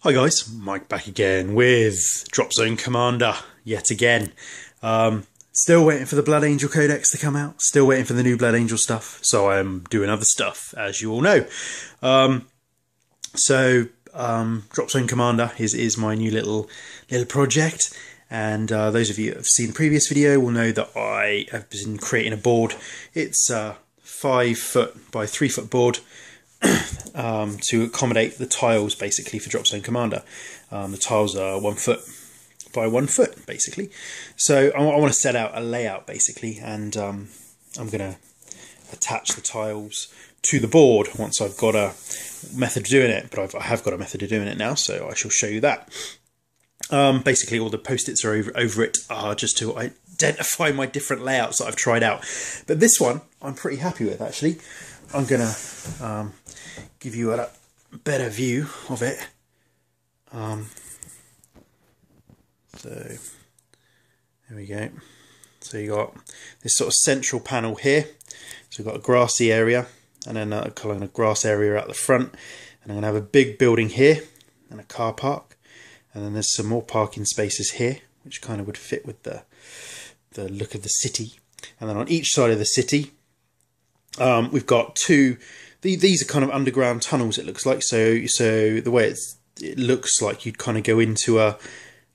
Hi guys, Mike back again with Dropzone Commander yet again. Still waiting for the Blood Angel Codex to come out, still waiting for the new Blood Angel stuff, so I'm doing other stuff, as you all know. Dropzone Commander is my new little project, and those of you that have seen the previous video will know that I have been creating a board. It's a 5 foot by 3 foot board to accommodate the tiles basically for Dropzone Commander. The tiles are 1 foot by 1 foot basically. So I want to set out a layout basically, and I'm going to attach the tiles to the board once I've got a method of doing it, but I have got a method of doing it now, so I shall show you that. Basically all the post-its are over it are just to identify my different layouts that I've tried out. But this one I'm pretty happy with actually. I'm going to give you a better view of it. So there we go. So you got this sort of central panel here. So we've got a grassy area and then a kind of grass area at the front. And I'm going to have a big building here and a car park. And then there's some more parking spaces here, which kind of would fit with the look of the city. And then on each side of the city, we've got two. These are kind of underground tunnels. It looks like so the way it looks like you'd kind of go into a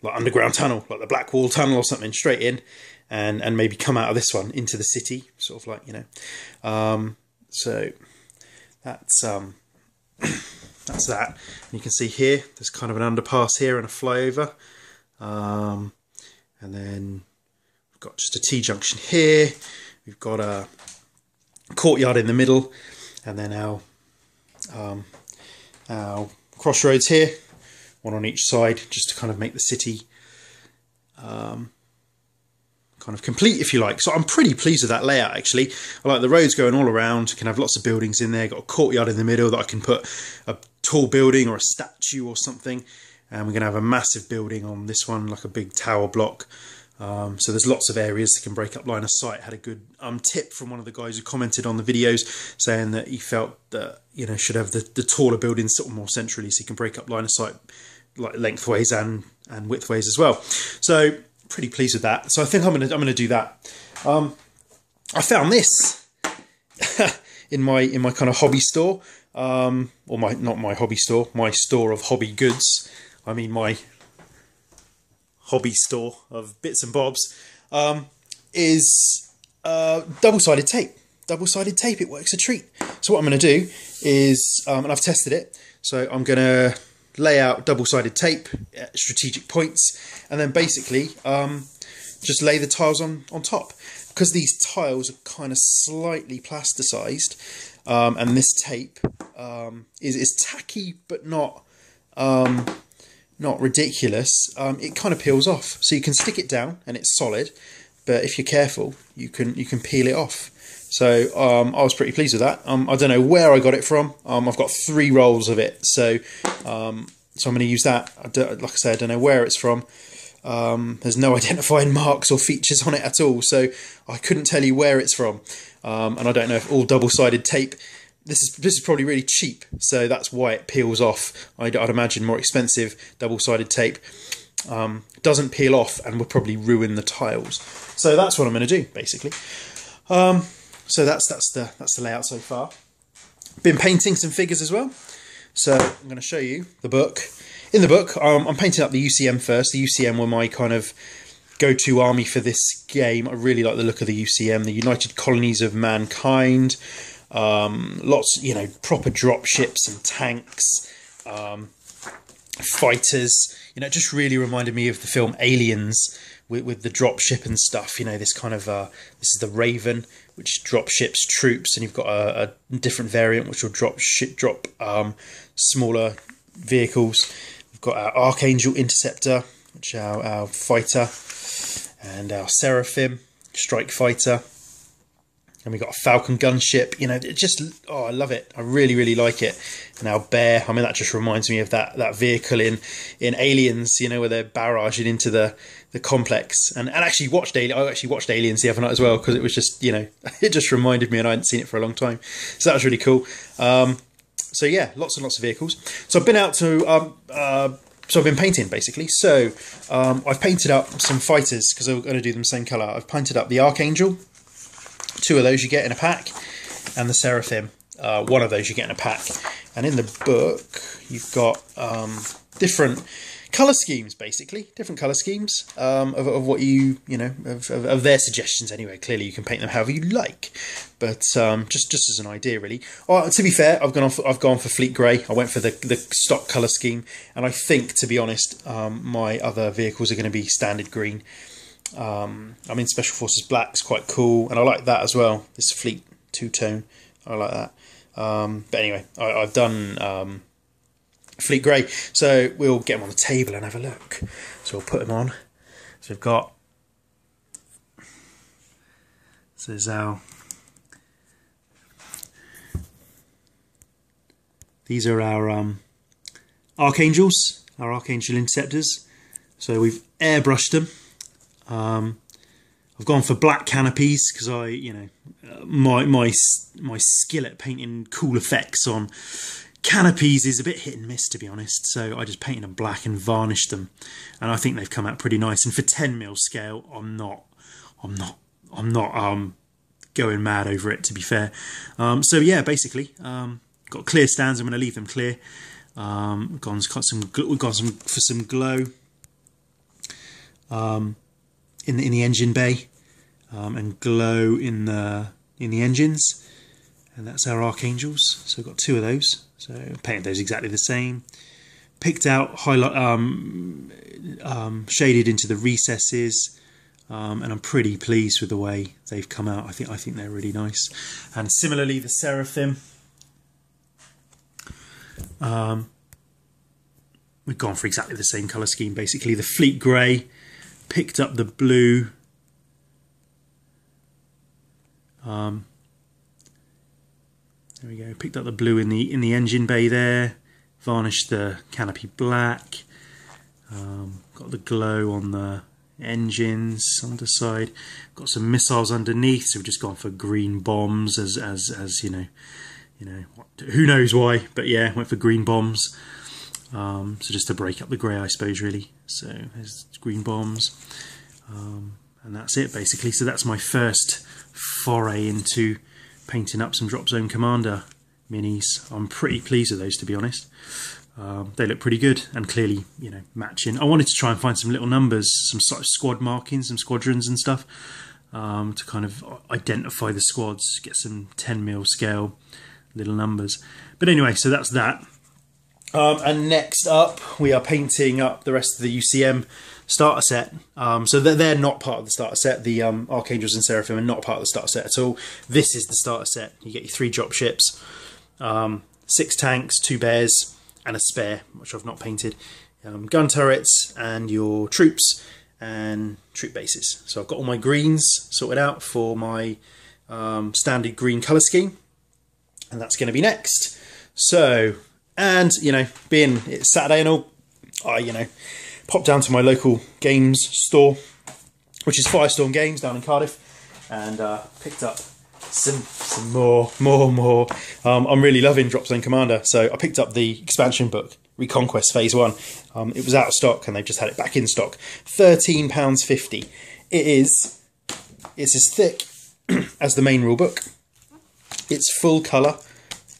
underground tunnel, like the Black Wall tunnel or something, straight in, and maybe come out of this one into the city, sort of like, you know. So that's that's that. And you can see here there's kind of an underpass here and a flyover, and then we've got just a T-junction here. We've got a courtyard in the middle, and then our crossroads here, one on each side, just to kind of make the city kind of complete, if you like. So I'm pretty pleased with that layout actually. I like the roads going all around. You can have lots of buildings in there. Got a courtyard in the middle that I can put a tall building or a statue or something, and we're going to have a massive building on this one, like a big tower block. So there's lots of areas that can break up line of sight. Had a good tip from one of the guys who commented on the videos, saying that he felt that, you know, should have the taller buildings sort of more centrally, so you can break up line of sight like lengthways and widthways as well. So pretty pleased with that. So I think I'm gonna do that. I found this in my kind of hobby store, or not my hobby store, my store of hobby goods. I mean my hobby store of bits and bobs, is double-sided tape. Double-sided tape, it works a treat. So what I'm going to do is, and I've tested it, so I'm going to lay out double-sided tape at strategic points, and then basically just lay the tiles on top. Because these tiles are kind of slightly plasticized, and this tape is tacky but not ridiculous, it kind of peels off. So you can stick it down and it's solid, but if you're careful, you can peel it off. So I was pretty pleased with that. I don't know where I got it from. I've got 3 rolls of it, so I'm going to use that. Like I said, I don't know where it's from. There's no identifying marks or features on it at all, so I couldn't tell you where it's from. And I don't know if all double-sided tape. This is probably really cheap, so that's why it peels off. I'd imagine more expensive double-sided tape doesn't peel off and would probably ruin the tiles. So that's what I'm going to do basically. So that's the layout so far. Been painting some figures as well. So I'm going to show you the book. In the book, I'm painting up the UCM first. The UCM were my kind of go-to army for this game. I really like the look of the UCM, the United Colonies of Mankind. Lots, you know, proper drop ships and tanks, fighters. You know, it just really reminded me of the film Aliens with the drop ship and stuff. You know, this kind of this is the Raven, which drop ships troops, and you've got a different variant which will drop smaller vehicles. We've got our Archangel Interceptor, which is our fighter, and our Seraphim strike fighter. And we've got a Falcon gunship. You know, it just, oh, I love it. I really, really like it. And our bear, I mean, that just reminds me of that vehicle in Aliens, you know, where they're barraging into the complex. And I actually watched Aliens the other night as well, because it was just, you know, it just reminded me, and I hadn't seen it for a long time. So that was really cool. So yeah, lots and lots of vehicles. So I've been out to so I've been painting basically. So I've painted up some fighters because I'm going to do them same colour. I've painted up the Archangel, 2 of those you get in a pack, and the Seraphim, 1 of those you get in a pack. And in the book you've got different colour schemes, basically different colour schemes of what you know of their suggestions. Anyway, clearly you can paint them however you like, but just as an idea, really. To be fair, I've gone for Fleet Grey. I went for the stock colour scheme, and I think, to be honest, my other vehicles are going to be standard green. I mean, Special Forces Black's quite cool, and I like that as well. This Fleet 2-tone, I like that. But anyway, I've done Fleet Grey, so we'll get them on the table and have a look. So we'll put them on. So we've got, so there's our, these are our Archangels, our Archangel Interceptors. So we've airbrushed them. I've gone for black canopies because I, you know, my skill at painting cool effects on canopies is a bit hit and miss, to be honest. So I just painted them black and varnished them, and I think they've come out pretty nice. And for 10mm scale, I'm not going mad over it, to be fair. So yeah, basically, got clear stands. I'm going to leave them clear. We've gone for some glow in the engine bay, and glow in the engines, and that's our Archangels. So we've got 2 of those. So painted those exactly the same. Picked out highlight, shaded into the recesses, and I'm pretty pleased with the way they've come out. I think they're really nice. And similarly, the Seraphim, we've gone for exactly the same colour scheme. Basically, the Fleet Grey, picked up the blue. There we go. Picked up the blue in the engine bay there. Varnished the canopy black. Got the glow on the engines underside. Got some missiles underneath. So we've just gone for green bombs as you know, who knows why, but yeah, went for green bombs. So just to break up the grey, I suppose, really. So there's green bombs, and that's it basically. So that's my first foray into painting up some Dropzone Commander minis. I'm pretty pleased with those, to be honest. They look pretty good and clearly, you know, matching. I wanted to try and find some little numbers, some sort of squad markings, some squadrons and stuff, to kind of identify the squads, get some 10mm scale little numbers. But anyway, so that's that. And next up, we are painting up the rest of the UCM starter set. So they're not part of the starter set. The Archangels and Seraphim are not part of the starter set at all. This is the starter set. You get your 3 drop ships, 6 tanks, 2 bears, and a spare, which I've not painted. Gun turrets, and your troops and troop bases. So I've got all my greens sorted out for my standard green colour scheme, and that's going to be next. So, and you know, being it's Saturday and all, I popped down to my local games store, which is Firestorm Games down in Cardiff, and picked up some more. I'm really loving Dropzone Commander, so I picked up the expansion book, Reconquest Phase 1. It was out of stock, and they've just had it back in stock. £13.50. It's as thick as the main rulebook. It's full colour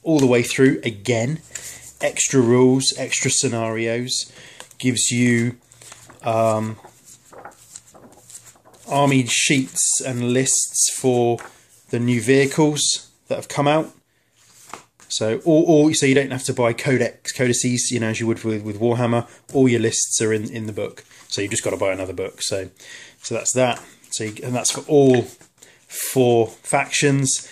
all the way through. Again, extra rules, extra scenarios. Gives you army sheets and lists for the new vehicles that have come out. So so you don't have to buy codices, as you would with Warhammer. All your lists are in the book, so you've just got to buy another book. So that's that. And that's for all 4 factions.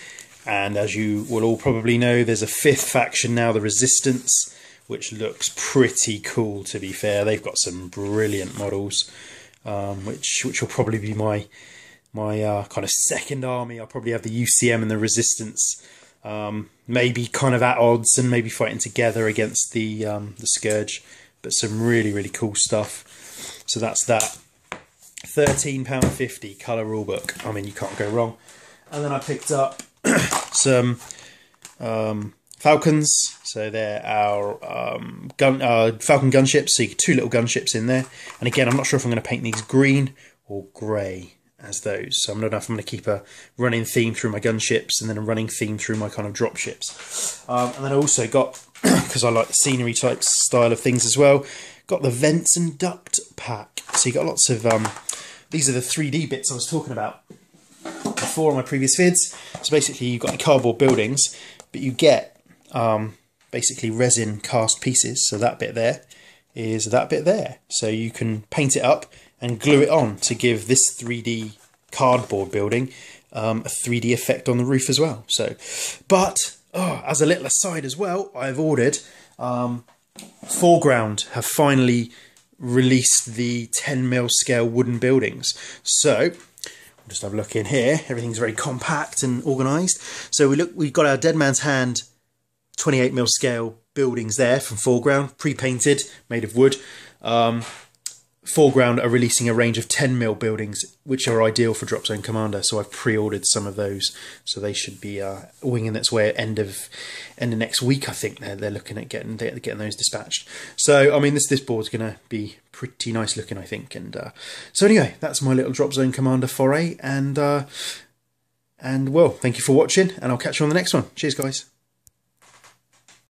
And as you will all probably know, there's a 5th faction now, the Resistance, which looks pretty cool, to be fair. They've got some brilliant models, which will probably be my kind of second army. I'll probably have the UCM and the Resistance, maybe kind of at odds and maybe fighting together against the Scourge, but some really cool stuff. So that's that. £13.50 colour rulebook. I mean, you can't go wrong. And then I picked up some Falcons, so they're our Falcon gunships, so you get 2 little gunships in there. And again, I'm not sure if I'm going to paint these green or grey as those, so I don't know if I'm going to keep a running theme through my gunships and then a running theme through my kind of dropships. And then I also got, because I like the scenery type style of things as well, got the vents and duct pack. So you got lots of, these are the 3D bits I was talking about before on my previous vids. So basically you've got the cardboard buildings, but you get basically resin cast pieces. So that bit there is that bit there. So you can paint it up and glue it on to give this 3D cardboard building a 3D effect on the roof as well. So, but as a little aside as well, I've ordered Foreground have finally released the 10mm scale wooden buildings. So just have a look in here. Everything's very compact and organised. So we've got our Dead Man's Hand 28mm scale buildings there from Foreground, pre-painted, made of wood. Foreground are releasing a range of 10mm buildings, which are ideal for Dropzone Commander. So I've pre-ordered some of those, so they should be winging its way at end of next week. I think they're looking at getting those dispatched. So I mean, this board's going to be pretty nice looking, I think. And so anyway, that's my little Dropzone Commander foray. And well, thank you for watching, and I'll catch you on the next one. Cheers, guys.